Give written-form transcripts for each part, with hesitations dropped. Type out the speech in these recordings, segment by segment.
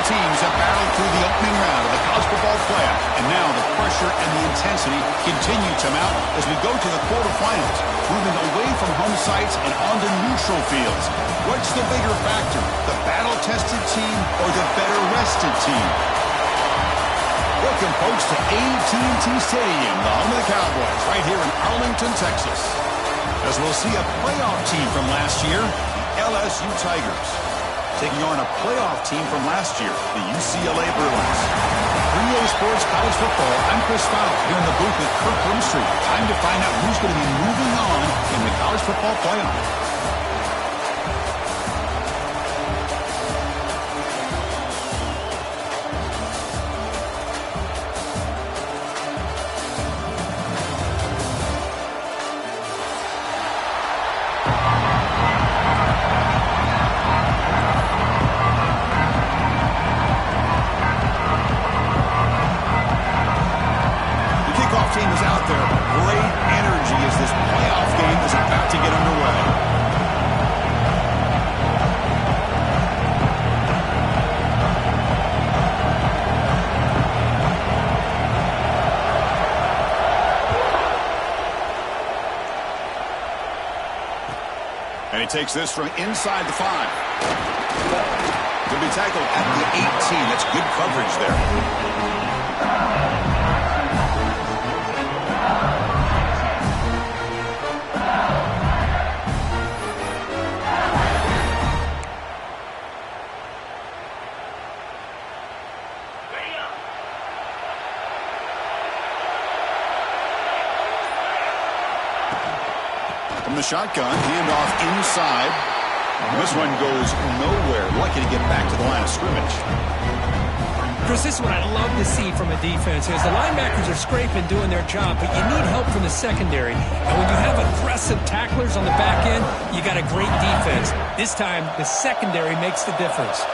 teams have battled through the opening round of the college football playoff, and now the pressure and the intensity continue to mount as we go to the quarterfinals, moving away from home sites and onto neutral fields. What's the bigger factor, the battle-tested team or the better-rested team? Welcome, folks, to AT&T Stadium, the home of the Cowboys, right here in Arlington, Texas. As we'll see a playoff team from last year, the LSU Tigers, taking on a playoff team from last year, the UCLA Bruins. For EA Sports College Football, I'm Chris Fowler, here in the booth with Kirk Bloomstreet. Time to find out who's going to be moving on in the college football playoff. Team is out there. Great energy as this playoff game is about to get underway. And he takes this from inside the 5. Could be tackled at the 18. That's good coverage there. From the shotgun, handoff inside. This one goes nowhere. Lucky to get back to the line of scrimmage. Chris, this is what I love to see from a defense is the linebackers are scraping, doing their job, but you need help from the secondary. And when you have aggressive tacklers on the back end, you got a great defense. This time, the secondary makes the difference.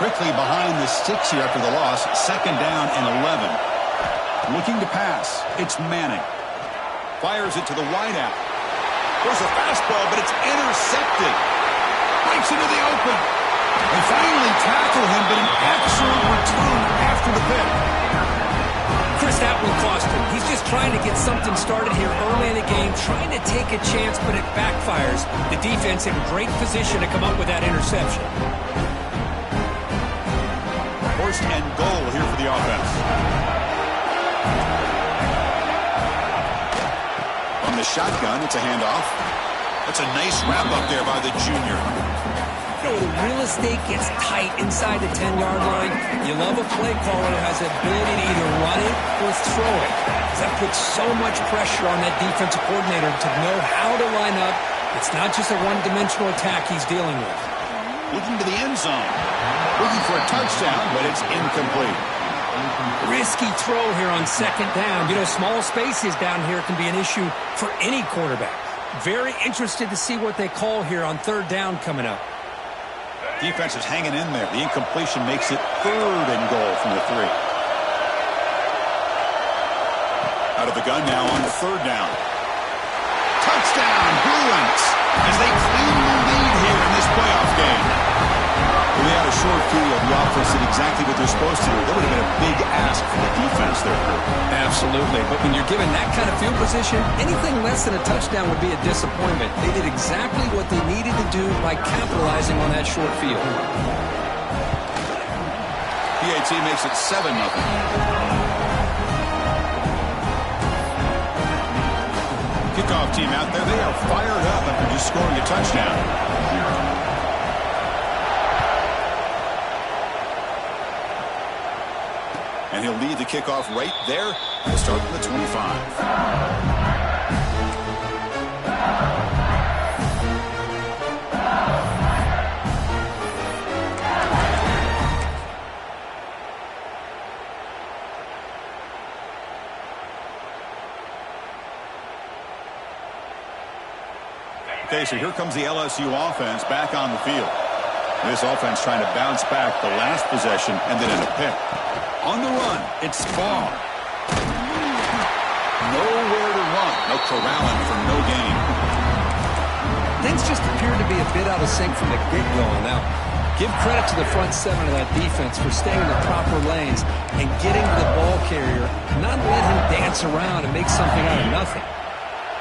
Quickly behind the sticks here after the loss. 2nd down and 11. Looking to pass. It's Manning. Fires it to the wideout. There's a fastball, but it's intercepted. Breaks into the open. They finally tackle him, but an excellent return after the pick. Chris, that one cost him. He's just trying to get something started here early in the game, trying to take a chance, but it backfires. The defense in great position to come up with that interception. 1st and goal here for the offense. On the shotgun, it's a handoff. That's a nice wrap-up there by the junior. You know, the real estate gets tight inside the 10-yard line. You love a play caller who has the ability to either run it or throw it. Because that puts so much pressure on that defensive coordinator to know how to line up. It's not just a one-dimensional attack he's dealing with. Looking to the end zone. Looking for a touchdown, but it's incomplete. Risky throw here on 2nd down. You know, small spaces down here can be an issue for any quarterback. Very interested to see what they call here on 3rd down coming up. Defense is hanging in there. The incompletion makes it 3rd and goal from the 3. Out of the gun now on 3rd down. Touchdown, Bruins, as they claim the lead here in this playoff game. When they had a short field, the offense did exactly what they're supposed to do. That would have been a big ask for the defense there, Kirk. Absolutely. But when you're given that kind of field position, anything less than a touchdown would be a disappointment. They did exactly what they needed to do by capitalizing on that short field. PAT makes it 7-0. Kickoff team out there, they are fired up after just scoring a touchdown. And he'll lead the kickoff right there to start from the 25. Okay, so here comes the LSU offense back on the field. This offense trying to bounce back the last possession and then in a pick. On the run, it's Spar. Nowhere to run. No corralling for no gain. Things just appear to be a bit out of sync from the get-go. Now, Give credit to the front seven of that defense for staying in the proper lanes and getting to the ball carrier, not let him dance around and make something out of nothing.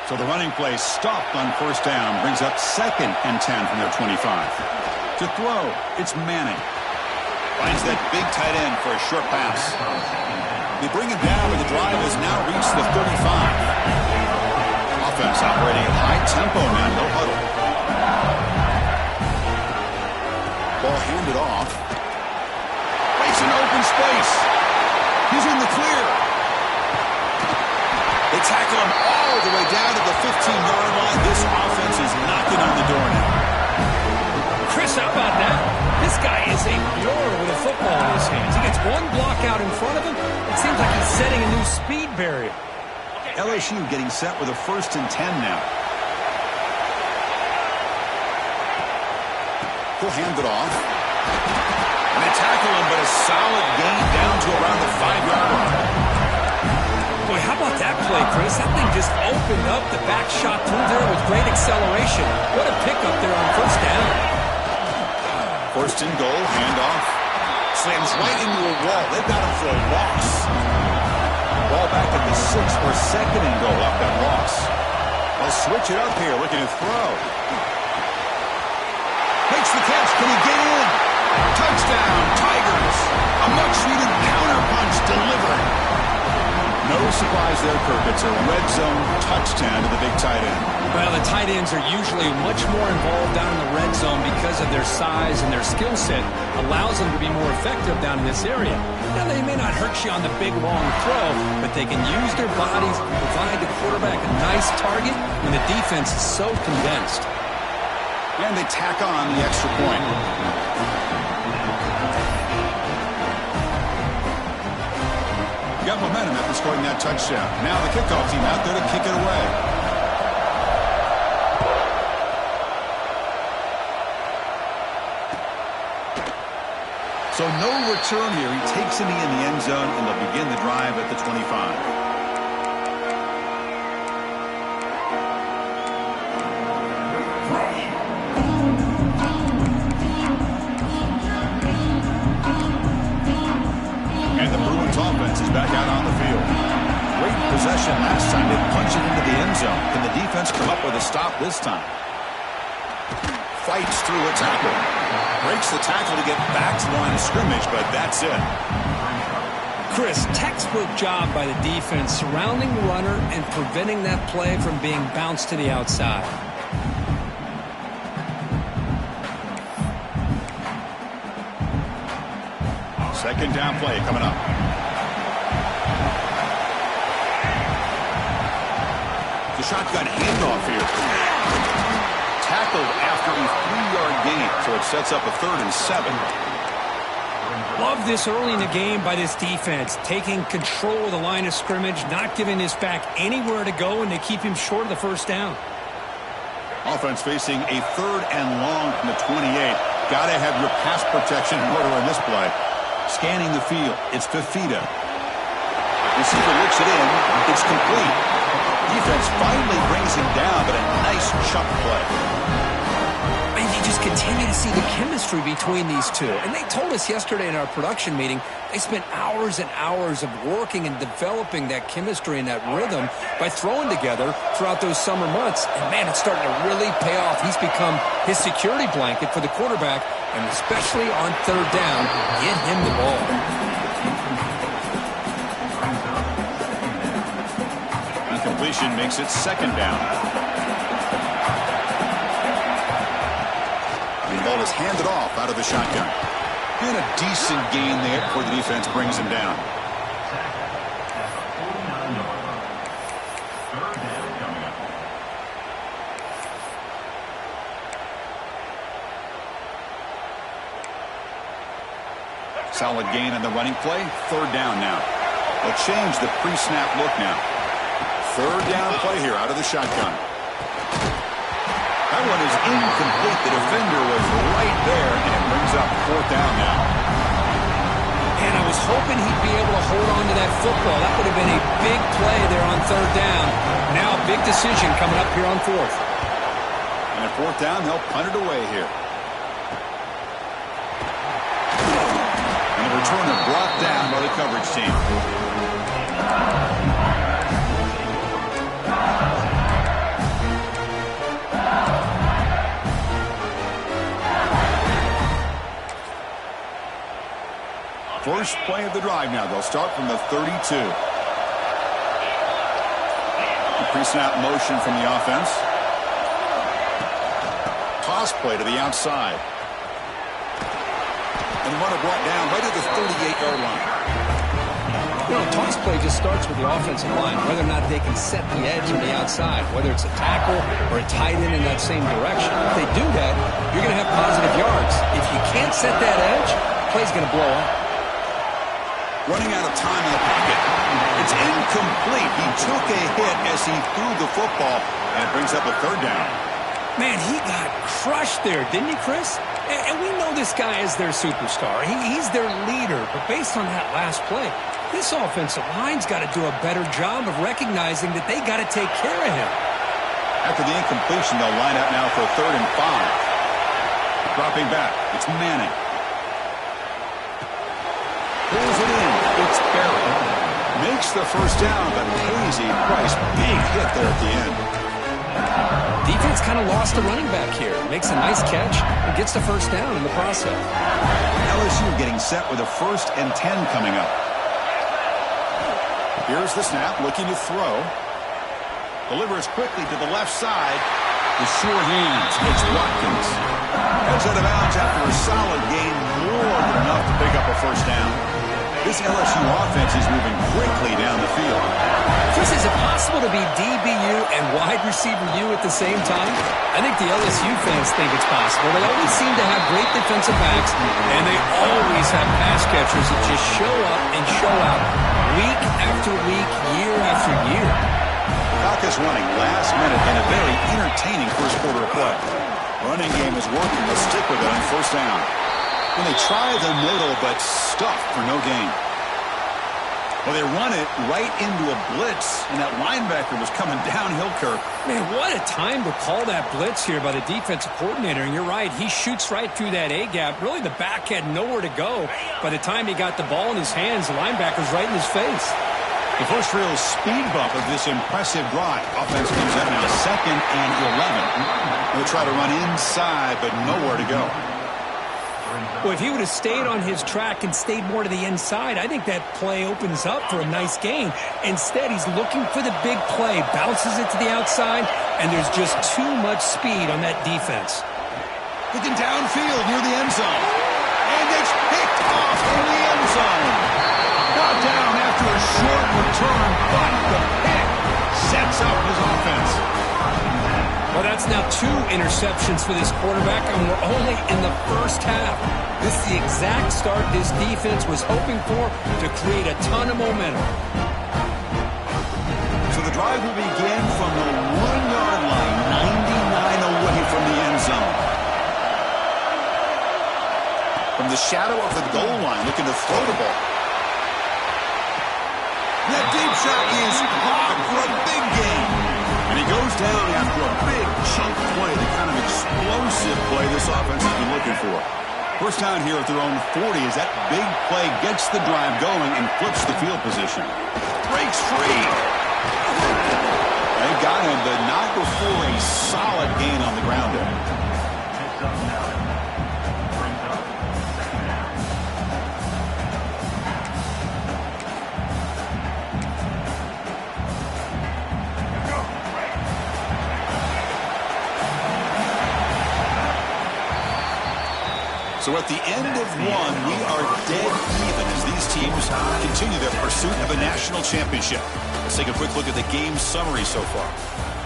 So the running play stopped on first down, brings up 2nd and 10 from their 25. To throw, it's Manning. Finds that big tight end for a short pass. They bring him down, but the drive has now reached the 35. Offense operating at high tempo now, no huddle. Ball handed off. Makes an open space. He's in the clear. They tackle him all the way down to the 15-yard line. This offense is knocking on the door now. Chris, how about that? This guy is a roar with a football in his hands. He gets one block out in front of him. It seems like he's setting a new speed barrier. LSU getting set with a 1st and 10 now. He'll hand it off. And they tackle him, but a solid gain down to around the 5-yard line. Boy, how about that play, Chris? That thing just opened up the back shot through there with great acceleration. What a pickup there on first down. 1st and goal, handoff. Slams right into a wall. They've got him for a loss. Ball back at the 6 or 2nd and goal off that loss. They'll switch it up here, looking to throw. Makes the catch. Can he get in? Touchdown, Tigers. A much-needed counter-punch delivered. No surprise there, Kirk. It's a red zone touchdown to the big tight end. Well, the tight ends are usually much more involved down in the red zone because of their size and their skill set. Allows them to be more effective down in this area. Now, they may not hurt you on the big, long throw, but they can use their bodies to provide the quarterback a nice target when the defense is so condensed. And they tack on the extra point. Got momentum after scoring that touchdown. Now the kickoff team out there to kick it away. So no return here. He takes it in the end zone, and they'll begin the drive at the 25. Offense is back out on the field. Great possession last time. They punch it into the end zone. Can the defense come up with a stop this time? Fights through a tackle. Breaks the tackle to get back to the line of scrimmage, but that's it. Chris, textbook job by the defense surrounding the runner and preventing that play from being bounced to the outside. Second down play coming up. The shotgun handoff here. Tackled after a 3-yard gain, so it sets up a 3rd and 7. Love this early in the game by this defense, taking control of the line of scrimmage, not giving this back anywhere to go, and they keep him short of the first down. Offense facing a 3rd and long from the 28. Got to have your pass protection in order in this play. Scanning the field, it's Fafita. Receiver looks it in, it's complete. Defense finally brings him down, but a nice chunk play. And you just continue to see the chemistry between these two. And they told us yesterday in our production meeting, they spent hours and hours of working and developing that chemistry and that rhythm by throwing together throughout those summer months. And, man, it's starting to really pay off. He's become his security blanket for the quarterback, and especially on 3rd down, get him the ball. Incompletion makes it 2nd down. The ball is handed off out of the shotgun. And a decent gain there before the defense brings him down. Solid gain on the running play. 3rd down now. They'll change the pre-snap look now. 3rd down play here out of the shotgun. That one is incomplete. The defender was right there, and it brings up 4th down now. And I was hoping he'd be able to hold on to that football. That would have been a big play there on 3rd down. Now a big decision coming up here on 4th. And at 4th down, they'll punt it away here. Returner brought down by the coverage team. First play of the drive now. They'll start from the 32. Pre-snap motion from the offense. Toss play to the outside. And the runner brought down right at the 38-yard line. You know, toss play just starts with the offensive line, whether or not they can set the edge on the outside, whether it's a tackle or a tight end in that same direction. If they do that, you're going to have positive yards. If you can't set that edge, the play's going to blow up. Running out of time in the pocket. It's incomplete. He took a hit as he threw the football, and it brings up a third down. Man, he got crushed there, didn't he, Chris? And we know this guy is their superstar. He's their leader. But based on that last play, this offensive line's got to do a better job of recognizing that they got to take care of him. After the incompletion, they'll line up now for a 3rd and 5. Dropping back, it's Manning. Pulls it in. It's Barry. Makes the first down, but pays a price. Big hit there at the end. Defense kind of lost a running back here. Makes a nice catch and gets the first down in the process. LSU getting set with a 1st and 10 coming up. Here's the snap, looking to throw. Delivers quickly to the left side. The sure hands. It's Watkins. Heads out of bounds after a solid gain, more than enough to pick up a first down. This LSU offense is moving quickly down the field. Chris, is it possible to be DBU and wide receiver U at the same time? I think the LSU fans think it's possible. They always seem to have great defensive backs, and they always have pass catchers that just show up and show out week after week, year after year. Clock is running last minute in a very entertaining first quarter of play. Running game is working. They'll stick with it on first down. When they try the middle, but stuff for no gain. Well, they run it right into a blitz, and that linebacker was coming downhill, Kirk. Man, what a time to call that blitz here by the defensive coordinator. And you're right, he shoots right through that A-gap. Really, the back had nowhere to go. By the time he got the ball in his hands, the linebacker's right in his face. The first real speed bump of this impressive drive. Offense comes up now 2nd and 11. They'll try to run inside, but nowhere to go. Well, if he would have stayed on his track and stayed more to the inside, I think that play opens up for a nice gain. Instead, he's looking for the big play, bounces it to the outside, and there's just too much speed on that defense. Looking downfield near the end zone. And it's picked off in the end zone. Brought down after a short return, but the pick sets up his offense. Well, that's now 2 interceptions for this quarterback, and we're only in the first half. This is the exact start this defense was hoping for to create a ton of momentum. So the drive will begin from the 1-yard line, 99 away from the end zone. From the shadow of the goal line, looking to throw the ball. That deep shot is caught for a big gain. And he goes down after a big chunk play, the kind of explosive play this offense has been looking for. First down here at their own 40 as that big play gets the drive going and flips the field position. Breaks free. They got him, but not before a solid gain on the ground there. So at the end of one, we are dead even as these teams continue their pursuit of a national championship. Let's take a quick look at the game summary so far.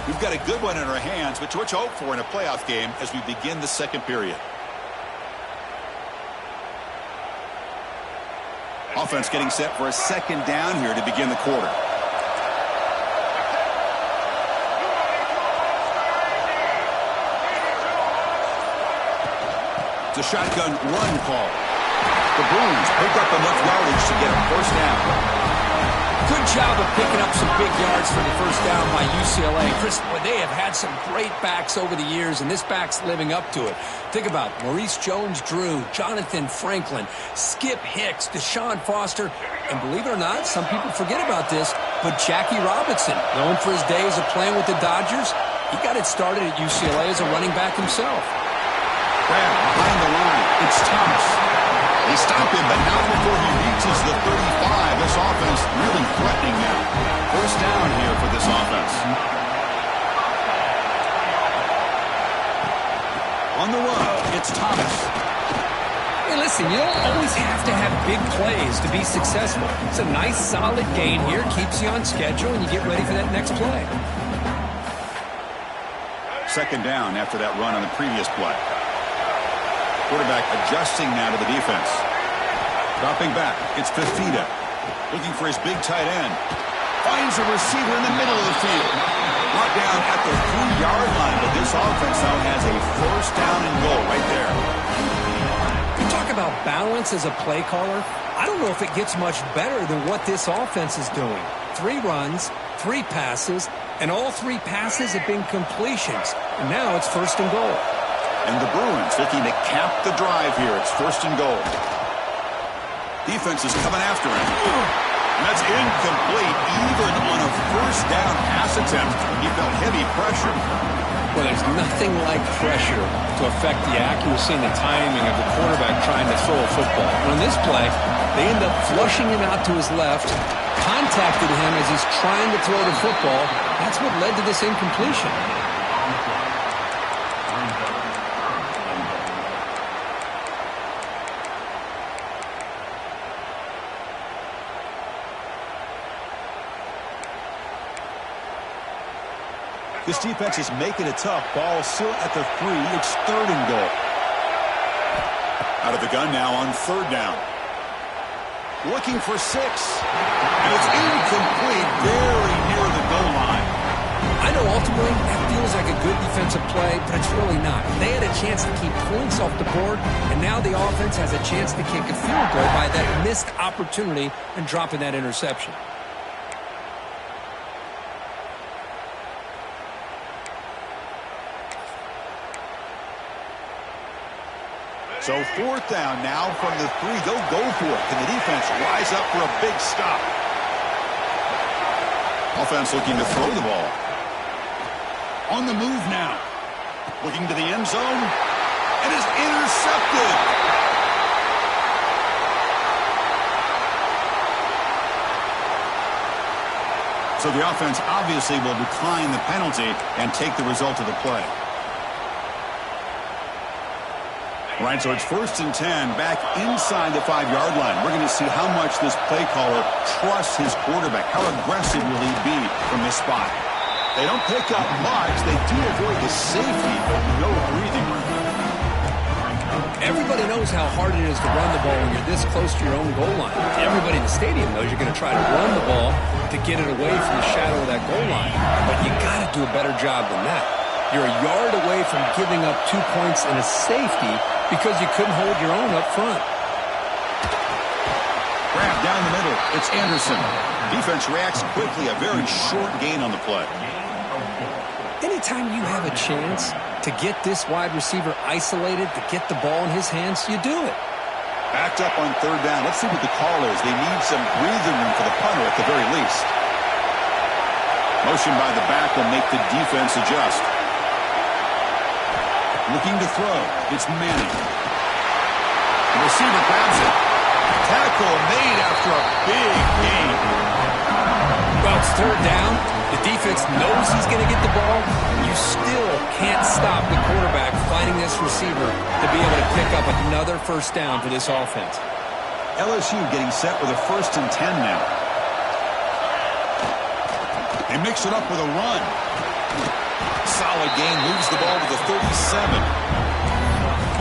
We've got a good one in our hands, but what to hope for in a playoff game as we begin the second period. Offense getting set for a second down here to begin the quarter. It's a shotgun run call. The Bruins pick up enough yardage to get a first down. Good job of picking up some big yards for the first down by UCLA. Chris, boy, they have had some great backs over the years, and this back's living up to it. Think about Maurice Jones-Drew, Jonathan Franklin, Skip Hicks, Deshaun Foster, and believe it or not, some people forget about this, but Jackie Robinson, known for his days of playing with the Dodgers, he got it started at UCLA as a running back himself. Grab behind the line. It's Thomas. They stop him, but not before he reaches the 35. This offense really threatening now. First down here for this offense. On the run, it's Thomas. Hey, listen, you don't always have to have big plays to be successful. It's a nice, solid gain here. Keeps you on schedule, and you get ready for that next play. Second down after that run on the previous play. Quarterback adjusting now to the defense. Dropping back, it's Fifita. Looking for his big tight end. Finds a receiver in the middle of the field. Brought down at the 3-yard line, but this offense now has a first down and goal right there. You talk about balance as a play caller. I don't know if it gets much better than what this offense is doing. 3 runs, 3 passes, and all 3 passes have been completions. And now it's first and goal. And the Bruins looking to cap the drive here. It's first and goal. Defense is coming after him. And that's incomplete, even on a first down pass attempt. He felt heavy pressure. Well, there's nothing like pressure to affect the accuracy and the timing of the quarterback trying to throw a football. On this play, they end up flushing him out to his left, contacted him as he's trying to throw the football. That's what led to this incompletion. This defense is making it tough. Ball still at the 3. It's third and goal. Out of the gun now on third down. Looking for 6. And it's incomplete, very near the goal line. I know ultimately that feels like a good defensive play, but it's really not. They had a chance to keep points off the board, and now the offense has a chance to kick a field goal by that missed opportunity and dropping that interception. So fourth down now from the 3. They'll go for it. Can the defense rise up for a big stop? Offense looking to throw the ball. On the move now. Looking to the end zone. And is intercepted. So the offense obviously will decline the penalty and take the result of the play. Right, so it's first and 10, back inside the 5-yard line. We're going to see how much this play caller trusts his quarterback. How aggressive will he be from this spot? They don't pick up much. They do avoid the safety, but no breathing room. Everybody knows how hard it is to run the ball when you're this close to your own goal line. Everybody in the stadium knows you're going to try to run the ball to get it away from the shadow of that goal line. But you got to do a better job than that. You're a yard away from giving up 2 points and a safety because you couldn't hold your own up front. Grab down the middle. It's Anderson. Defense reacts quickly. A very short gain on the play. Anytime you have a chance to get this wide receiver isolated, to get the ball in his hands, you do it. Backed up on third down. Let's see what the call is. They need some breathing room for the punter at the very least. Motion by the back will make the defense adjust. Looking to throw. It's Manning. The receiver grabs it. Tackle made after a big gain. Well, it's third down. The defense knows he's going to get the ball. You still can't stop the quarterback finding this receiver to be able to pick up another first down for this offense. LSU getting set with a first and 10 now. They mix it up with a run. Solid gain, moves the ball to the 37.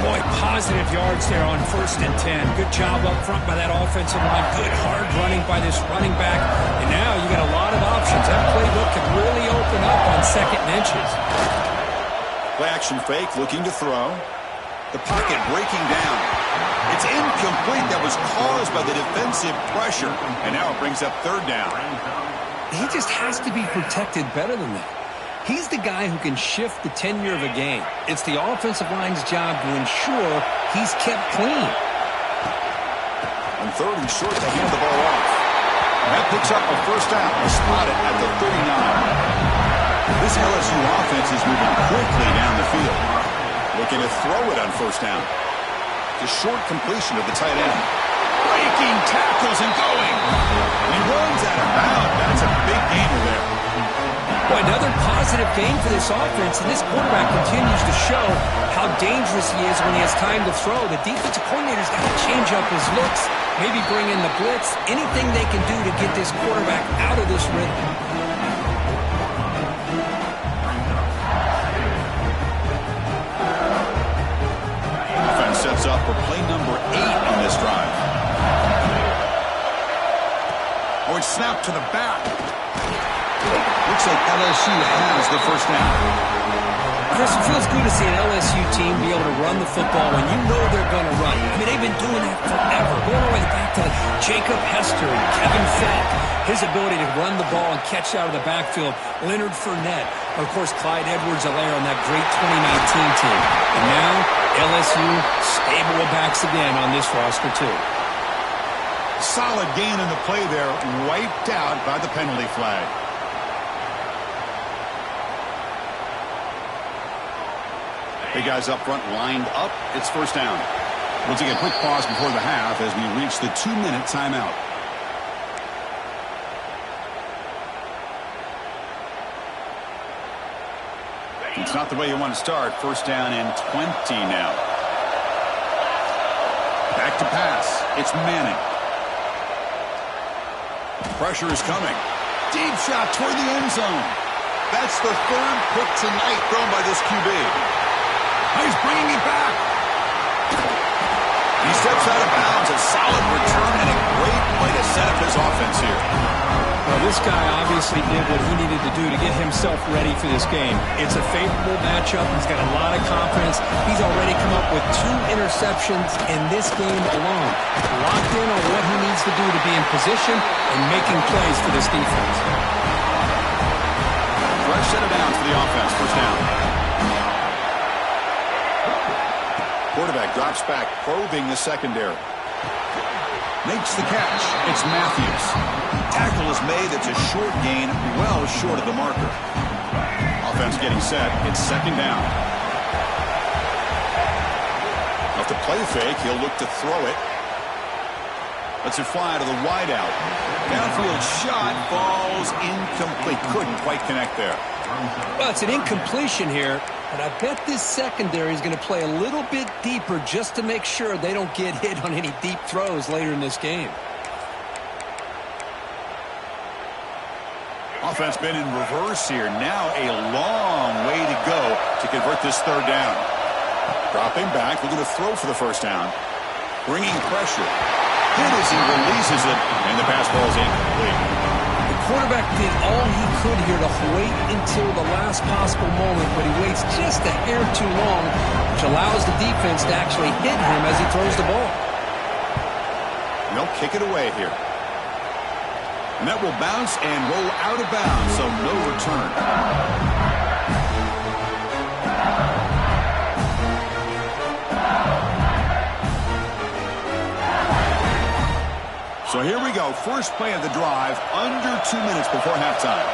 Boy, positive yards there on first and 10. Good job up front by that offensive line. Good hard running by this running back. And now you got a lot of options. That playbook can really open up on second and inches. Play action fake, looking to throw. The pocket breaking down. It's incomplete. That was caused by the defensive pressure. And now it brings up third down. He just has to be protected better than that. He's the guy who can shift the tenure of a game. It's the offensive line's job to ensure he's kept clean. On third and short, they hand the ball off. That picks up a first down. Spotted at the 39. This LSU offense is moving quickly down the field. Looking to throw it on first down. The short completion of the tight end. Breaking tackles and going. He runs out of bounds. That's a big gainer there. Well, another positive game for this offense, and this quarterback continues to show how dangerous he is when he has time to throw. The defensive coordinator's got to change up his looks, maybe bring in the blitz, anything they can do to get this quarterback out of this rhythm. Offense sets up for play number 8 on this drive. Oh, it's snapped to the back. Looks like LSU has the first down. Chris, it feels good to see an LSU team be able to run the football when you know they're going to run. I mean, they've been doing that forever. Going all the way back to Jacob Hester and Kevin Falk. His ability to run the ball and catch out of the backfield. Leonard Fournette. Of course, Clyde Edwards-Helaire on that great 2019 team. And now, LSU stable of backs again on this roster, too. Solid gain in the play there. Wiped out by the penalty flag. Big guys up front lined up. It's first down. We'll take a quick pause before the half as we reach the 2-minute timeout. It's not the way you want to start. First down and 20 now. Back to pass. It's Manning. Pressure is coming. Deep shot toward the end zone. That's the third pick tonight thrown by this QB. He's bringing it back. He steps out of bounds. A solid return and a great way to set up his offense here. Well, this guy obviously did what he needed to do to get himself ready for this game. It's a favorable matchup. He's got a lot of confidence. He's already come up with 2 interceptions in this game alone. Locked in on what he needs to do to be in position and making plays for this defense. Fresh set of downs for the offense. First down. Quarterback drops back, probing the secondary. Makes the catch. It's Matthews. Tackle is made. It's a short gain, well short of the marker. Offense getting set. It's second down. Off the play fake, he'll look to throw it. Lets it fly to the wideout. Downfield shot falls incomplete. Couldn't quite connect there. Well, it's an incompletion here, but I bet this secondary is going to play a little bit deeper just to make sure they don't get hit on any deep throws later in this game. Offense been in reverse here. Now a long way to go to convert this third down. Dropping back, looking to throw for the first down. Bringing pressure. Hit as he releases it, and the pass ball is incomplete. The quarterback did all he could here to wait until the last possible moment, but he waits just a hair too long, which allows the defense to actually hit him as he throws the ball. They'll kick it away here. And that will bounce and roll out of bounds, so no return. So here we go. First play of the drive, under 2 minutes before halftime.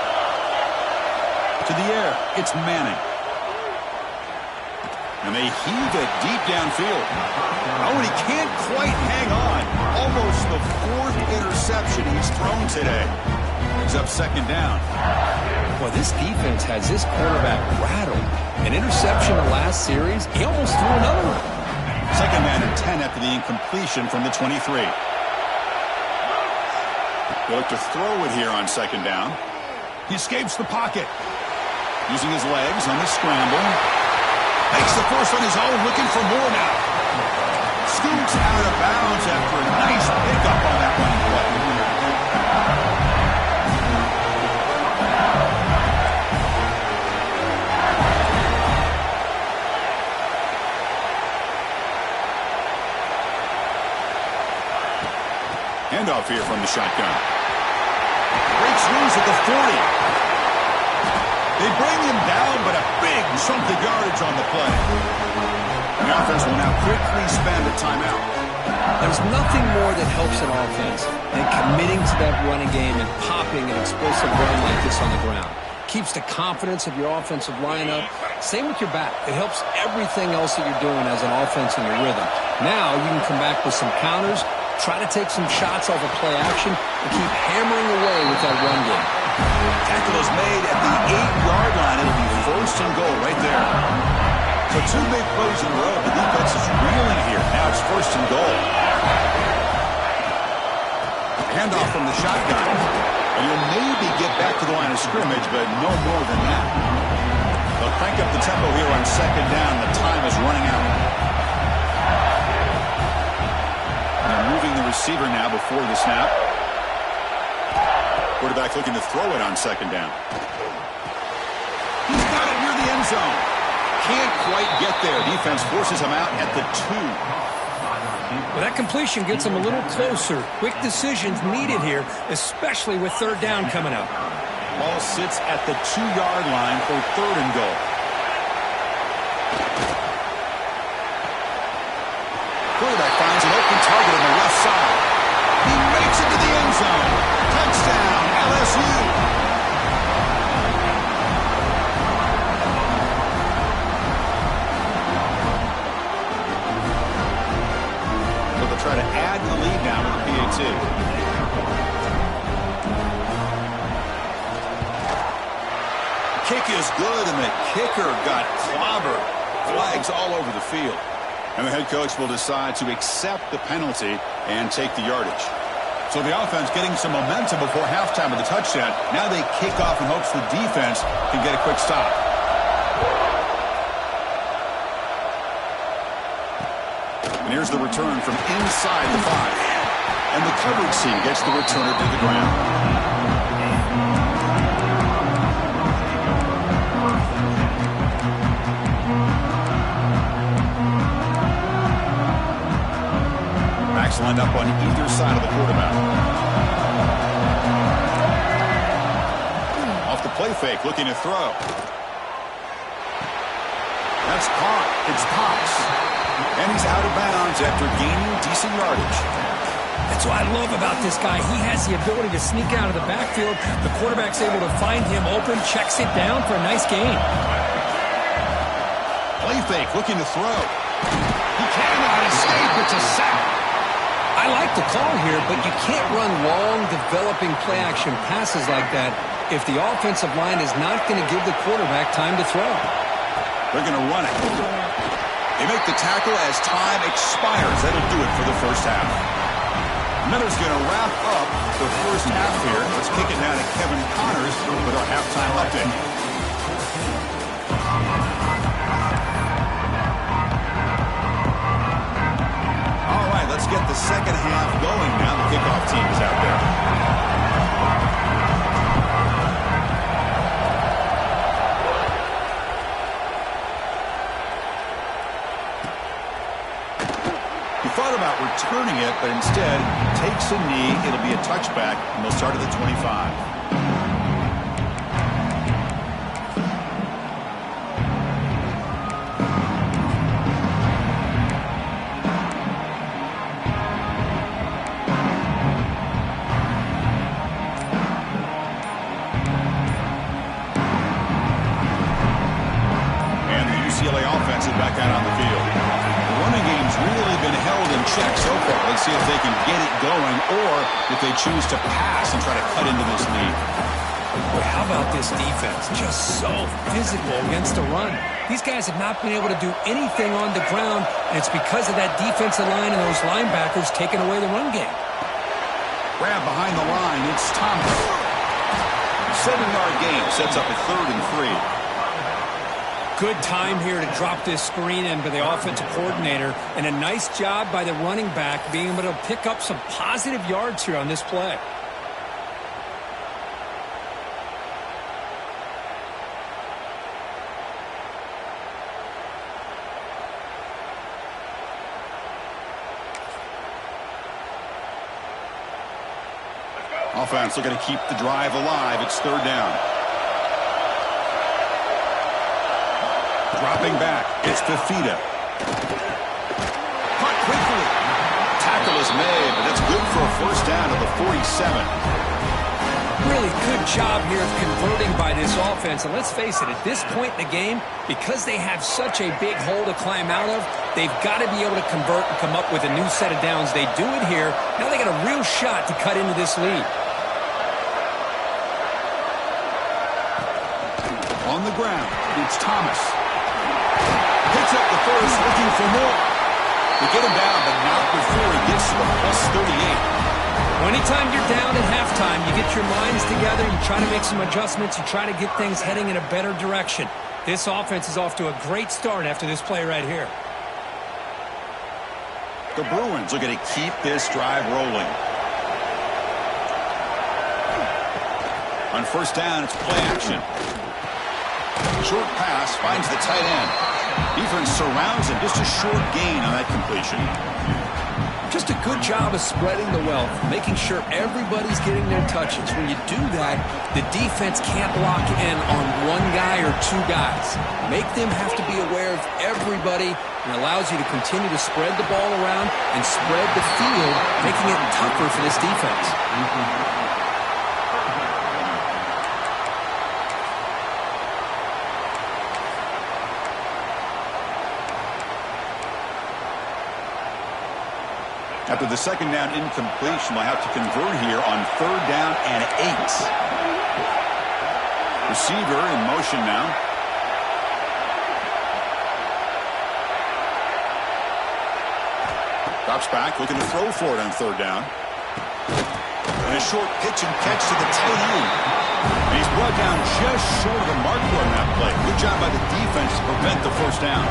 To the air, it's Manning. And they heave it deep downfield. Oh, and he can't quite hang on. Almost the 4th interception he's thrown today. He's up second down. Well, this defense has this quarterback rattled. An interception in the last series, he almost threw another one. Second man and 10 after the incompletion from the 23. They look to throw it here on second down. He escapes the pocket. Using his legs on the scramble. Makes the first on his own, looking for more now. Scoots out of bounds after a nice pickup on that running play. Handoff here from the shotgun. Breaks loose at the 40. They bring him down, but a big chunk of yardage on the play. The offense will now quickly spend a timeout. There's nothing more that helps an offense than committing to that running game and popping an explosive run like this on the ground. Keeps the confidence of your offensive line up. Same with your back. It helps everything else that you're doing as an offense in your rhythm. Now you can come back with some counters, try to take some shots off of play action, and keep hammering away with that run game. Tackle is made at the 8-yard line. It'll be first and goal right there. So 2 big plays in a row. The defense is reeling here. Now it's first and goal. Handoff from the shotgun. And you'll maybe get back to the line of scrimmage, but no more than that. They'll crank up the tempo here on second down. The time is running out. They're moving the receiver now before the snap. Quarterback looking to throw it on second down. He's got it near the end zone. Can't quite get there. Defense forces him out at the 2. Well, that completion gets him a little closer. Quick decisions needed here, especially with third down coming up. Ball sits at the 2-yard line for third and goal. Quarterback finds an open target on the left side. He makes it to the end zone. Touchdown, LSU. Try to add to the lead now with the PAT. Kick is good, and the kicker got clobbered. Flags all over the field. And the head coach will decide to accept the penalty and take the yardage. So the offense getting some momentum before halftime of the touchdown. Now they kick off in hopes the defense can get a quick stop. And here's the return from inside the 5. And the coverage team gets the returner to the ground. Backs lined up on either side of the quarterback. Off the play fake, looking to throw. That's caught. It's Cox. And he's out of bounds after gaining decent yardage. That's what I love about this guy. He has the ability to sneak out of the backfield. The quarterback's able to find him open, checks it down for a nice gain. Play fake, looking to throw. He cannot escape. It's a sack. I like the call here, but you can't run long, developing play-action passes like that if the offensive line is not going to give the quarterback time to throw. They're going to run it. They make the tackle as time expires. That'll do it for the first half. Miller's going to wrap up the first half here. Let's kick it now to Kevin Connors with our halftime update. All right, let's get the second half going now. The kickoff team is out there. Thought about returning it, but instead takes a knee. It'll be a touchback, and they'll start at the 25. And the UCLA offense is back out on the field. The running game's really been held in check so far. Let's see if they can get it going or if they choose to pass and try to cut into this lead. Boy, how about this defense? Just so physical against the run. These guys have not been able to do anything on the ground, and it's because of that defensive line and those linebackers taking away the run game. Grab behind the line. It's Thomas. 7-yard gain sets up a 3rd and 3. Good time here to drop this screen in by the offensive coordinator, and a nice job by the running back being able to pick up some positive yards here on this play. offense looking to keep the drive alive. It's third down. Dropping back, it's Fafita. Caught quickly. Tackle is made, but it's good for a first down to the 47. Really good job here of converting by this offense. And let's face it, at this point in the game, because they have such a big hole to climb out of, they've got to be able to convert and come up with a new set of downs. They do it here. Now they got a real shot to cut into this lead. On the ground, it's Thomas. Picks up the first, looking for more. They get him down, but not before he gets to the plus 38. Anytime you're down at halftime, you get your minds together, you try to make some adjustments, you try to get things heading in a better direction. This offense is off to a great start after this play right here. The Bruins are going to keep this drive rolling. On first down, it's play action. Short pass finds the tight end. Defense surrounds him, just a short gain on that completion. Just a good job of spreading the wealth, making sure everybody's getting their touches. When you do that, the defense can't lock in on one guy or two guys. Make them have to be aware of everybody, and allows you to continue to spread the ball around and spread the field, making it tougher for this defense. After the second down incompletion, they'll have to convert here on third down and 8. Receiver in motion now. Drops back, looking to throw for it on third down. And a short pitch and catch to the tight end. And he's brought down just short of the marker on that play. Good job by the defense to prevent the first down.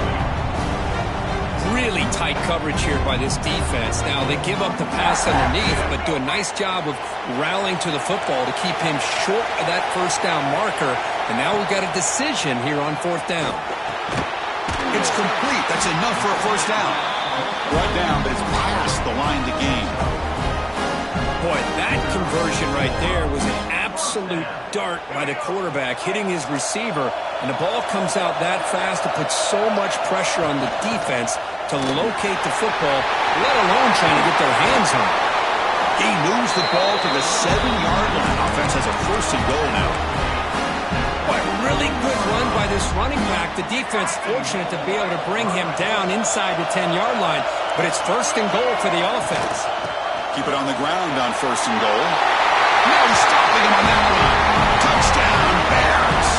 Really tight coverage here by this defense. Now, they give up the pass underneath, but do a nice job of rallying to the football to keep him short of that first down marker. And now we've got a decision here on fourth down. It's complete. That's enough for a first down. Brought down, but it's past the line to gain. Boy, that conversion right there was an absolute dart by the quarterback, hitting his receiver. And the ball comes out that fast to put so much pressure on the defense to locate the football, let alone trying to get their hands on it. He moves the ball to the 7-yard line. Offense has a first and goal now. Boy, really good run by this running back. The defense fortunate to be able to bring him down inside the 10-yard line, but it's first and goal for the offense. Keep it on the ground on first and goal. Now he's stopping him on that run. Touchdown, Bears.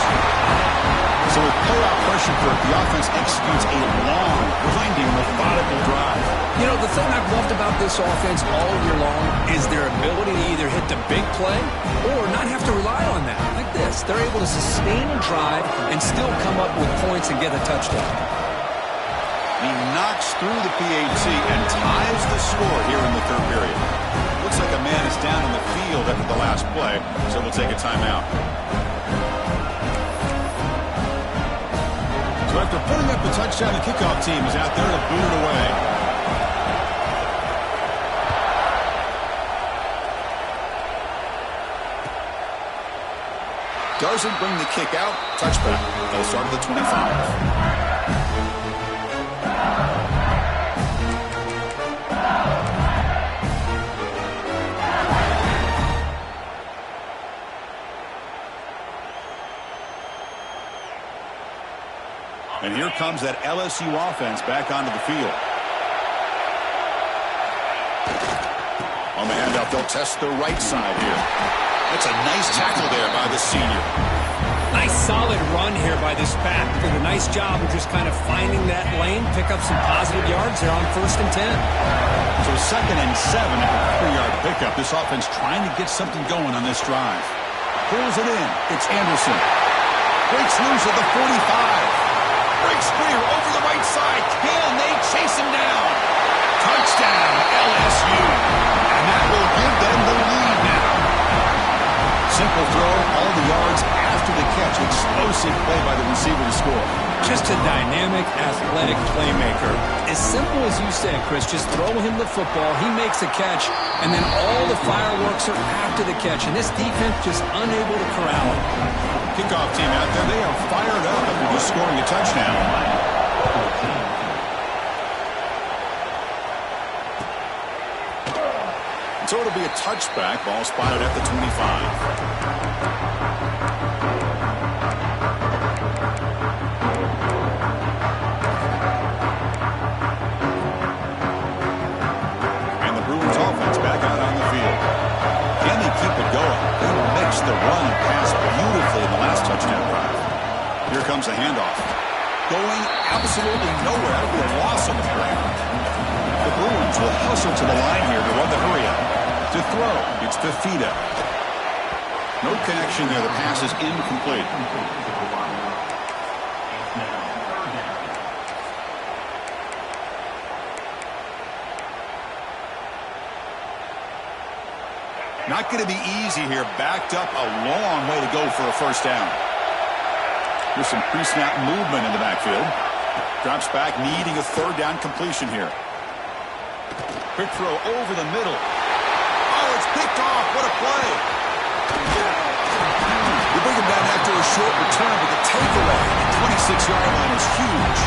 So with pull-out pressure for it, the offense executes a long, winding, methodical drive. You know, the thing I've loved about this offense all year long is their ability to either hit the big play or not have to rely on that. Like this, they're able to sustain a drive and still come up with points and get a touchdown. He knocks through the PAT and ties the score here in the third period. Looks like a man is down in the field after the last play, so we'll take a timeout. So after putting up the touchdown, the kickoff team is out there to boot it away. Doesn't bring the kick out. Touchback. They'll start at the 25. And here comes that LSU offense back onto the field. On the handoff, they'll test the right side here. That's a nice tackle there by the senior. Nice solid run here by this back. Did a nice job of just kind of finding that lane, pick up some positive yards there on first and 10. So 2nd and 7 at the 3-yard pickup. This offense trying to get something going on this drive. Pulls it in. It's Anderson. Breaks loose at the 45. Breaks clear over the right side. Can they chase him down? Touchdown, LSU. And that will give them the lead now. Simple throw, all the yards after the catch. Explosive play by the receiver to score. Just a dynamic, athletic playmaker. As simple as you said, Chris, just throw him the football, he makes a catch, and then all the fireworks are after the catch, and this defense just unable to corral it. Kickoff team out there, they are fired up after just scoring a touchdown. So it'll be a touchback. Ball spotted at the 25. The run and pass beautifully in the last touchdown drive. Here comes a handoff. Going absolutely nowhere. That'll be a loss on the play. The Bruins will hustle to the line here to run the hurry up. To throw, it's Fifita. No connection there. The pass is incomplete. Not going to be easy here. Backed up a long way to go for a first down. There's some pre-snap movement in the backfield. Drops back, needing a third down completion here. Quick throw over the middle. Oh, it's picked off. What a play. They bring him down after a short return, but the takeaway at the 26-yard line is huge.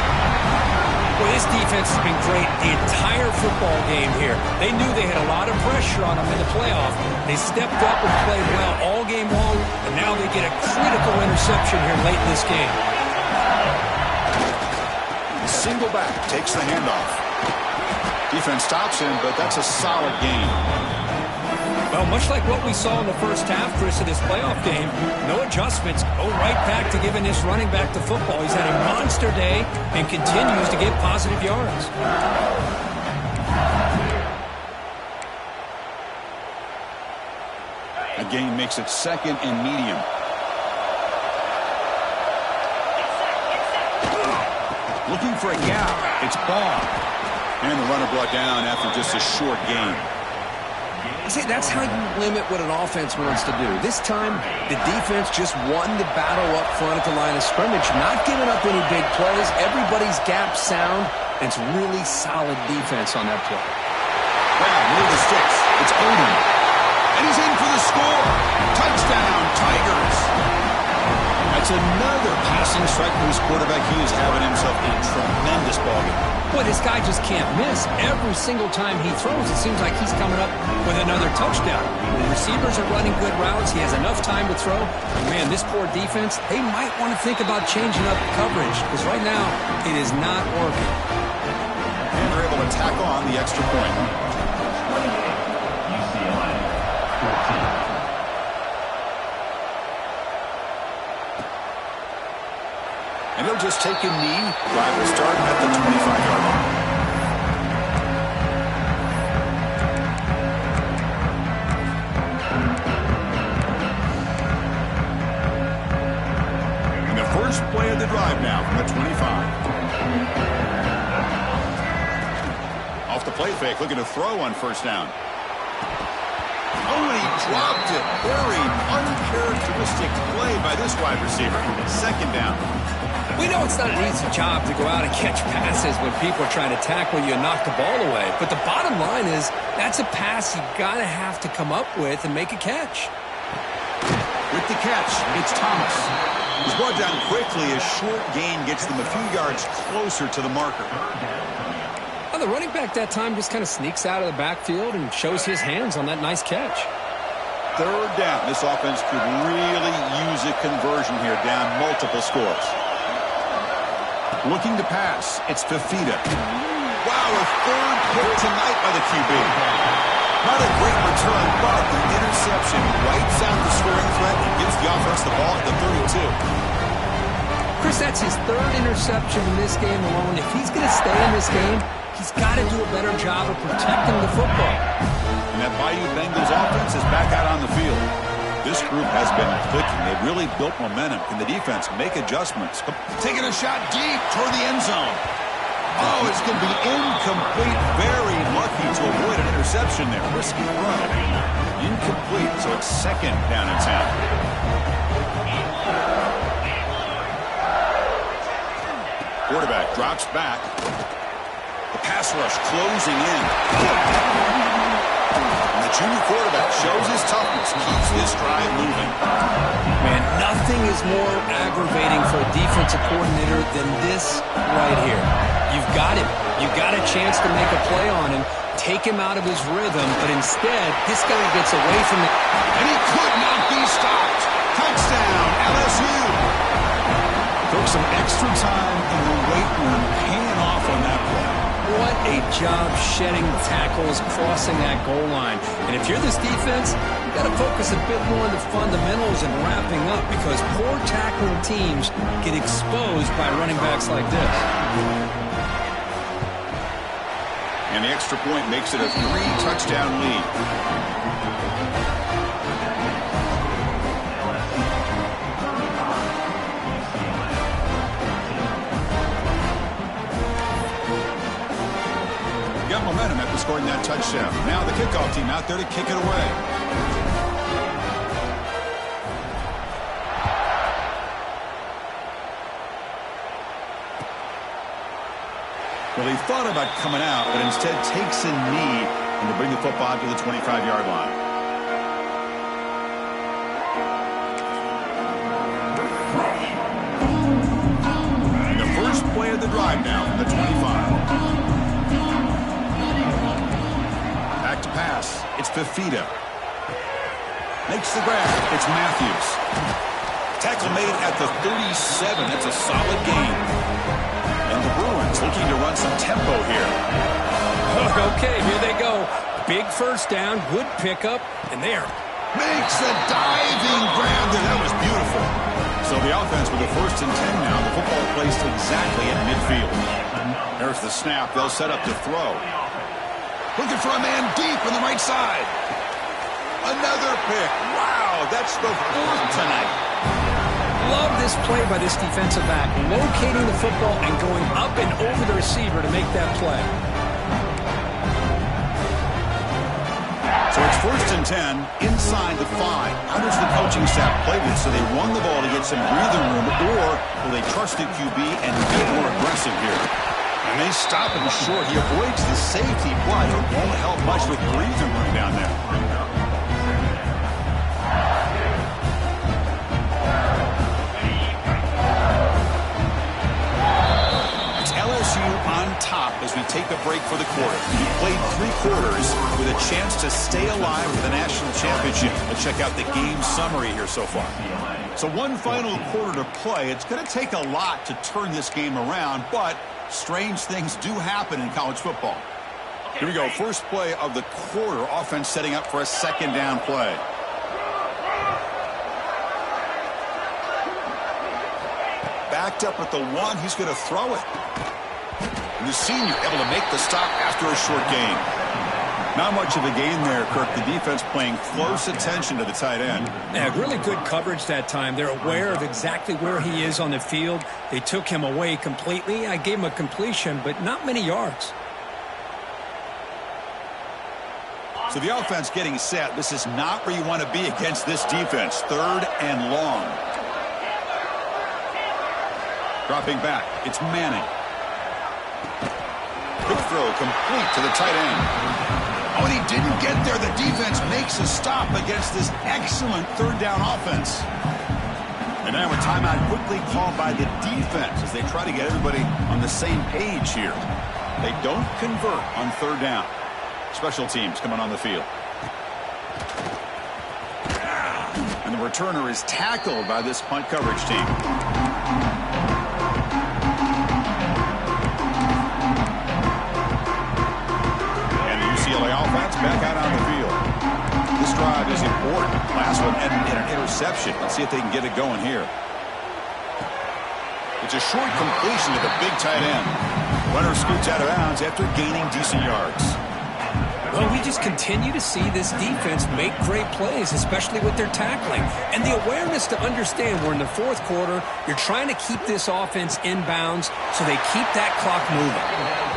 Well, this defense has been great the entire football game here. They knew they had a lot of pressure on them in the playoff. They stepped up and played well all game long, and now they get a critical interception here late in this game. Single back takes the handoff. Defense stops him, but that's a solid gain. Well, much like what we saw in the first half, Chris, of this playoff game, no adjustments. Go right back to giving this running back the football. He's had a monster day and continues to get positive yards. A gain makes it second and medium. Looking for a gap. It's Ball. And the runner brought down after just a short gain. See, that's how you limit what an offense wants to do. This time, the defense just won the battle up front at the line of scrimmage, not giving up any big plays. Everybody's gap sound, and it's really solid defense on that play. Wow, near the sticks. It's Odom. And he's in for the score. Touchdown, Tigers. That's another passing strike for his quarterback. He is having himself a tremendous ballgame. Boy, this guy just can't miss. Every single time he throws, it seems like he's coming up with another touchdown. The receivers are running good routes. He has enough time to throw. Man, this poor defense, they might want to think about changing up coverage, because right now it is not working. And they're able to tack on the extra point. And he'll just take a knee. Drive will start at the 25-yard line. And the first play of the drive now from the 25. Off the play fake, looking to throw on first down. Oh, and he dropped it. Very uncharacteristic play by this wide receiver. Second down. We know it's not an easy job to go out and catch passes when people are trying to tackle you and knock the ball away. But the bottom line is that's a pass you got to have to come up with and make a catch. With the catch, it's Thomas. He's brought down quickly. A short gain gets them a few yards closer to the marker. Well, the running back that time just kind of sneaks out of the backfield and shows his hands on that nice catch. Third down. This offense could really use a conversion here, down multiple scores. Looking to pass. It's Fifita. Wow, a third pick tonight by the QB. Not a great return, but the interception wipes out the scoring threat and gives the offense the ball at the 32. Chris, that's his third interception in this game alone. If he's going to stay in this game, he's got to do a better job of protecting the football. And that Bayou Bengals offense is back out on the field. This group has been clicking. They've really built momentum. Can the defense make adjustments? Taking a shot deep toward the end zone. Oh, it's going to be incomplete. Very lucky to avoid an interception there. Risky throw. Incomplete, so it's second down in town. Quarterback drops back. The pass rush closing in. And the junior quarterback shows his toughness, keeps this drive moving. Man, nothing is more aggravating for a defensive coordinator than this right here. You've got him. You've got a chance to make a play on him, take him out of his rhythm, but instead, this guy gets away from it. And he could not be stopped. Touchdown, LSU. Took some extra time in the weight room paying off on that play. What a job shedding tackles, crossing that goal line. And if you're this defense, you've got to focus a bit more on the fundamentals and wrapping up, because poor tackling teams get exposed by running backs like this. And the extra point makes it a 3-touchdown lead. Got momentum after scoring that touchdown. Now the kickoff team out there to kick it away. Well, he thought about coming out, but instead takes a knee and to bring the football to the 25-yard line. And the first play of the drive now from the 25. Back to pass. It's Fifita. Makes the grab. It's Matthews. Tackle made at the 37. That's a solid gain. And the Bruins looking to run some tempo here. Okay, here they go. Big first down, good pickup, and there. Makes a diving grab there. That was beautiful. So the offense with a 1st and 10 now. The football placed exactly at midfield. There's the snap. They'll set up to throw. Looking for a man deep on the right side. Another pick. Wow, that's the 4th tonight. Love this play by this defensive back, locating the football and going up and over the receiver to make that play. So it's 1st and 10 inside the 5. How does the coaching staff play this? So they run the ball to get some breathing room, or will they trust the QB and get more aggressive here? And they stop him short. He avoids the safety, but it won't help much with breathing room down there. It's LSU on top as we take a break for the quarter. We played 3 quarters with a chance to stay alive with the national championship. Let's check out the game summary here so far. So one final quarter to play. It's going to take a lot to turn this game around, but strange things do happen in college football. Here we go. First play of the quarter. Offense setting up for a 2nd down play. Backed up at the 1. He's going to throw it. And the senior able to make the stop after a short gain. Not much of a gain there, Kirk. The defense paying close attention to the tight end. Yeah, really good coverage that time. They're aware of exactly where he is on the field. They took him away completely. I gave him a completion, but not many yards. So the offense getting set. This is not where you want to be against this defense. 3rd and long. Dropping back. It's Manning. Quick throw complete to the tight end. Oh, and he didn't get there. The defense makes a stop against this excellent 3rd down offense. And now a timeout quickly called by the defense as they try to get everybody on the same page here. They don't convert on 3rd down. Special teams coming on the field. And the returner is tackled by this punt coverage team. Offense back out on the field. This drive is important. Last one ended in an interception. Let's see if they can get it going here. It's a short completion to the big tight end. Runner scoots out of bounds after gaining decent yards. Well, we just continue to see this defense make great plays, especially with their tackling. And the awareness to understand we're in the 4th quarter, you're trying to keep this offense in bounds so they keep that clock moving.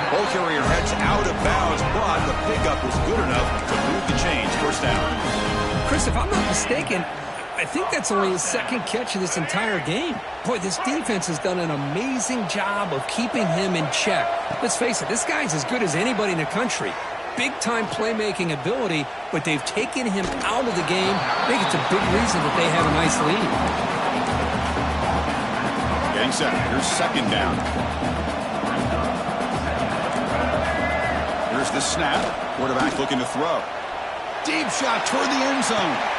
Ball carrier heads out of bounds, but the pickup was good enough to move the chains. 1st down. Chris, if I'm not mistaken, I think that's only his second catch of this entire game. Boy, this defense has done an amazing job of keeping him in check. Let's face it, this guy's as good as anybody in the country. Big-time playmaking ability, but they've taken him out of the game. I think it's a big reason that they have a nice lead. Getting set. Here's second down. Here's the snap. Quarterback looking to throw. Deep shot toward the end zone.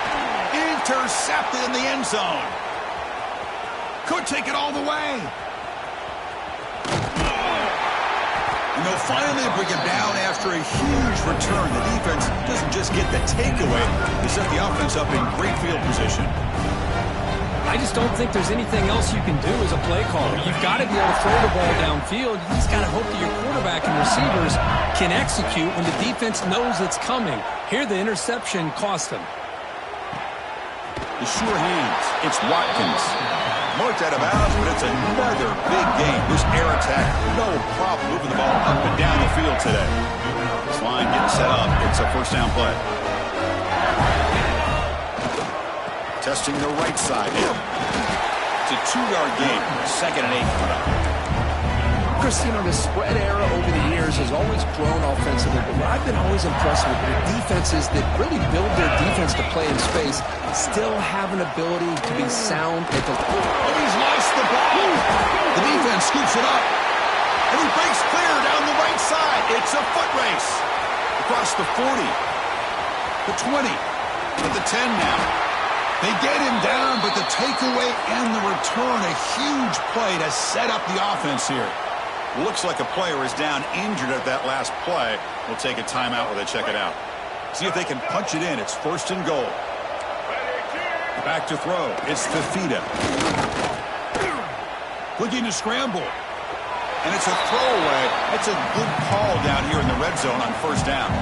Intercepted in the end zone. Could take it all the way. And they'll finally bring him down after a huge return. The defense doesn't just get the takeaway. They set the offense up in great field position. I just don't think there's anything else you can do as a play caller. You've got to be able to throw the ball downfield. You just got to hope that your quarterback and receivers can execute when the defense knows it's coming. Here, the interception cost them. The sure hands. It's Watkins. Marked out of bounds, but it's another big game. This air attack, no problem moving the ball up and down the field today. This line getting set up. It's a first down play. Testing the right side. It's a 2-yard gain. 2nd and 8. Chris, you know, the spread era over the years has always grown offensively, but what I've been always impressed with the defenses that really build their defense to play in space still have an ability to be sound at the... Oh, he's lost the ball. The defense scoops it up. And he breaks clear down the right side. It's a foot race. Across the 40. The 20. To the 10 now. They get him down, but the takeaway and the return, a huge play to set up the offense here. Looks like a player is down injured at that last play. We'll take a timeout while they check it out. See if they can punch it in. It's 1st and goal. Back to throw. It's Fafita. Looking to scramble. And it's a throwaway. That's a good call down here in the red zone on 1st down.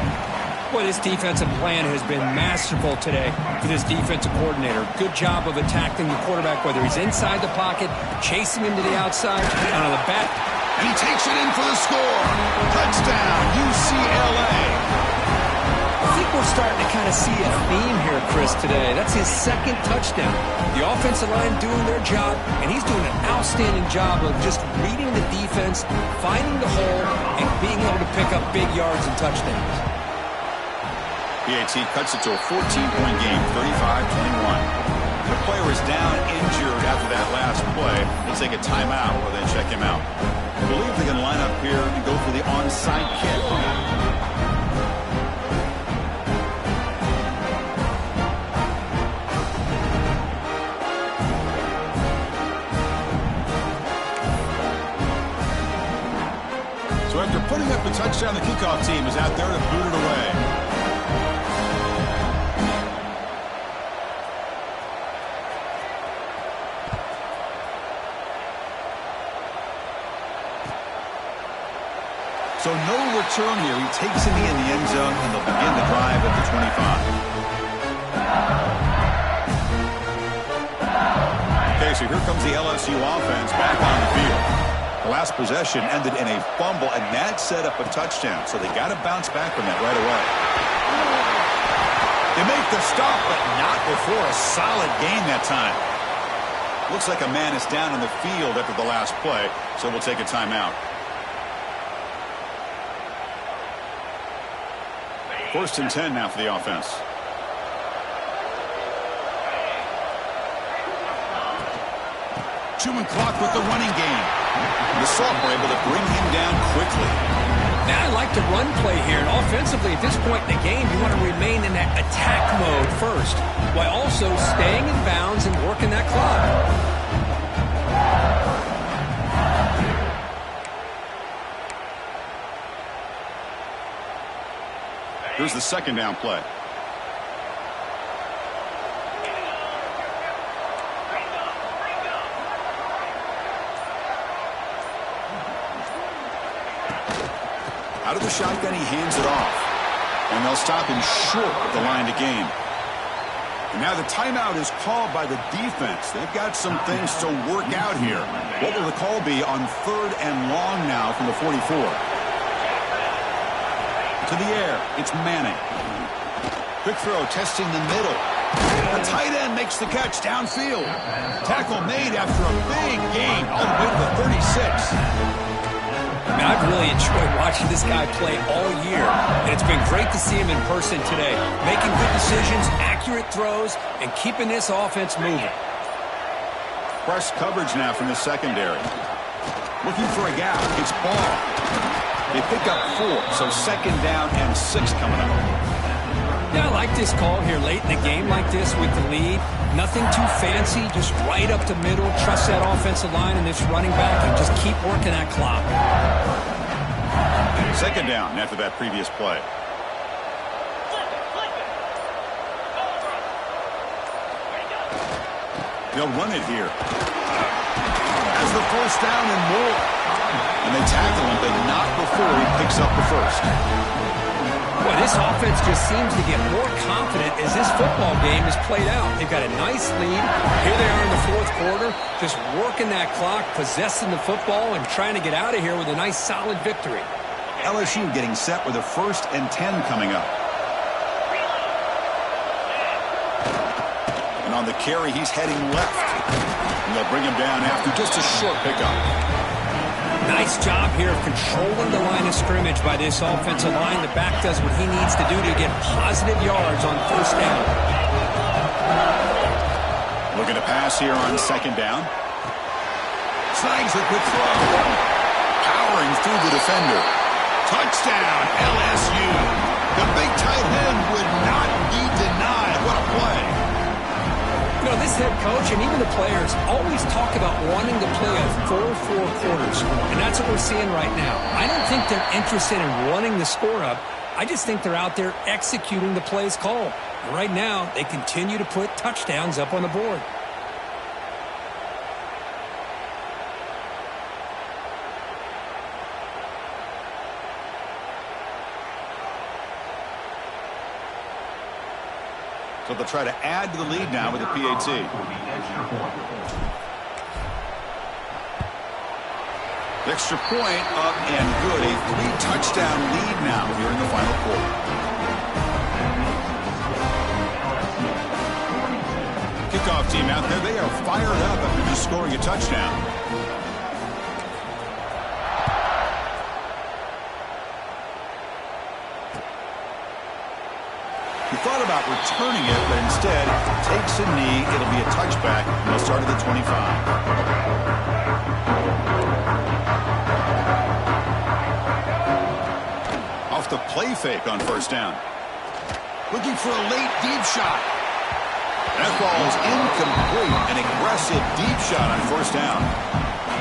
Boy, this defensive plan has been masterful today for this defensive coordinator. Good job of attacking the quarterback, whether he's inside the pocket, chasing him to the outside, and on the back. And he takes it in for the score. Touchdown, UCLA. I think we're starting to kind of see a theme here, Chris, today. That's his 2nd touchdown. The offensive line doing their job, and he's doing an outstanding job of just reading the defense, finding the hole, and being able to pick up big yards and touchdowns. PAT cuts it to a 14-point game, 35-21. The player is down injured after that last play. We'll take a timeout while they check him out. I believe they're going to line up here and go for the onside kick. So after putting up a touchdown, the kickoff team is out there to boot it away. So no return here. He takes it in the end zone, and they'll begin the drive at the 25. Okay, so here comes the LSU offense back on the field. The last possession ended in a fumble, and that set up a touchdown. So they got to bounce back from that right away. They make the stop, but not before a solid gain that time. Looks like a man is down on the field after the last play, so we'll take a timeout. 1st and 10 now for the offense. Chewing clock with the running game. The Sophomore able to bring him down quickly. Now I like the run play here, and offensively at this point in the game, you want to remain in that attack mode first, while also staying in bounds and working that clock. Here's the 2nd down play. Out of the shotgun, he hands it off. And they'll stop him short of the line to gain. And now the timeout is called by the defense. They've got some things to work out here. What will the call be on 3rd and long now from the 44? To the air, it's Manning. Quick throw, testing the middle. The tight end makes the catch downfield. Tackle made after a big gain all the way to the 36. I mean, I've really enjoyed watching this guy play all year, and it's been great to see him in person today, making good decisions, accurate throws, and keeping this offense moving. Press coverage now from the secondary. Looking for a gap. It's ball. They pick up 4, so second down and 6 coming up. Yeah, I like this call here late in the game like this with the lead. Nothing too fancy, just right up the middle. Trust that offensive line and this running back and just keep working that clock. Second down after that previous play. They'll run it here. As the first down and more. And they tackle him, but not before he picks up the first. Well, this offense just seems to get more confident as this football game is played out. They've got a nice lead. Here they are in the fourth quarter, just working that clock, possessing the football, and trying to get out of here with a nice, solid victory. LSU getting set with a 1st and 10 coming up. And on the carry, he's heading left. And they'll bring him down after just a short pickup. Nice job here of controlling the line of scrimmage by this offensive line. The back does what he needs to do to get positive yards on first down. Looking to pass here on second down. Snags a quick throw. Powering through the defender. Touchdown, LSU. The big tight end would not be denied. What a play. You know, this head coach and even the players always talk about wanting to play a full 4 quarters, and that's what we're seeing right now. I don't think they're interested in running the score up. I just think they're out there executing the plays called. And right now, they continue to put touchdowns up on the board. So they'll try to add to the lead now with the PAT. The extra point up and good. A 3-touchdown lead now here in the final quarter. Kickoff team out there. They are fired up after just scoring a touchdown. He thought about returning it, but instead takes a knee. It'll be a touchback. They'll start at the 25. Off the play fake on first down. Looking for a late deep shot. That ball is incomplete. An aggressive deep shot on first down.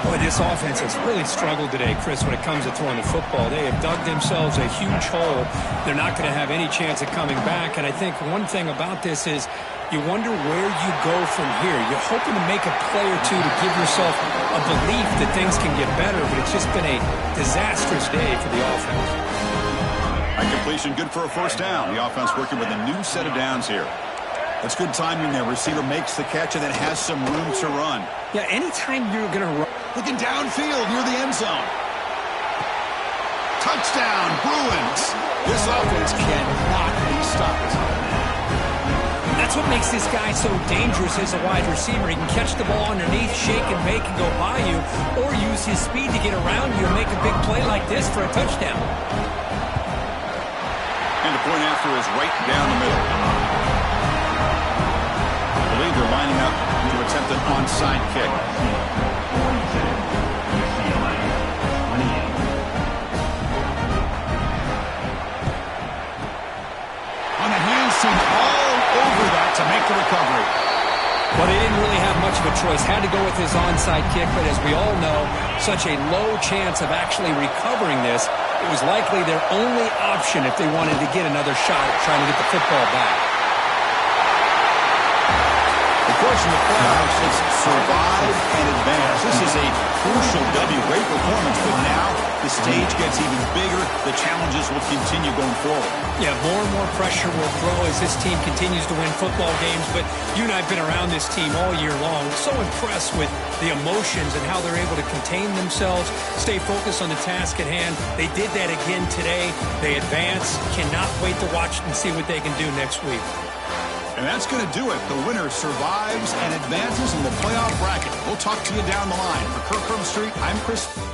Boy, this offense has really struggled today, Chris, when it comes to throwing the football. They have dug themselves a huge hole. They're not going to have any chance of coming back. And I think one thing about this is you wonder where you go from here. You're hoping to make a play or two to give yourself a belief that things can get better, but it's just been a disastrous day for the offense. A completion good for a first down. The offense working with a new set of downs here. That's good timing there. Receiver makes the catch and then has some room to run. Yeah, anytime you're going to run. Looking downfield near the end zone. Touchdown, Bruins. This offense cannot be stopped. That's what makes this guy so dangerous as a wide receiver. He can catch the ball underneath, shake and bake and go by you, or use his speed to get around you and make a big play like this for a touchdown. And the point after is right down the middle. I believe they're lining up to attempt an onside kick. On the hands team all over that to make the recovery. Well, they didn't really have much of a choice. Had to go with his onside kick, but as we all know, such a low chance of actually recovering this. It was likely their only option if they wanted to get another shot at trying to get the football back. Of course, in the playoffs, it's survive and advance. This is a crucial W. Great performance, but now the stage gets even bigger. The challenges will continue going forward. Yeah, more and more pressure will grow as this team continues to win football games, but you and I have been around this team all year long. So impressed with the emotions and how they're able to contain themselves, stay focused on the task at hand. They did that again today. They advance. Cannot wait to watch and see what they can do next week. And that's going to do it. The winner survives and advances in the playoff bracket. We'll talk to you down the line. For Kirk Herbstreit, I'm Chris.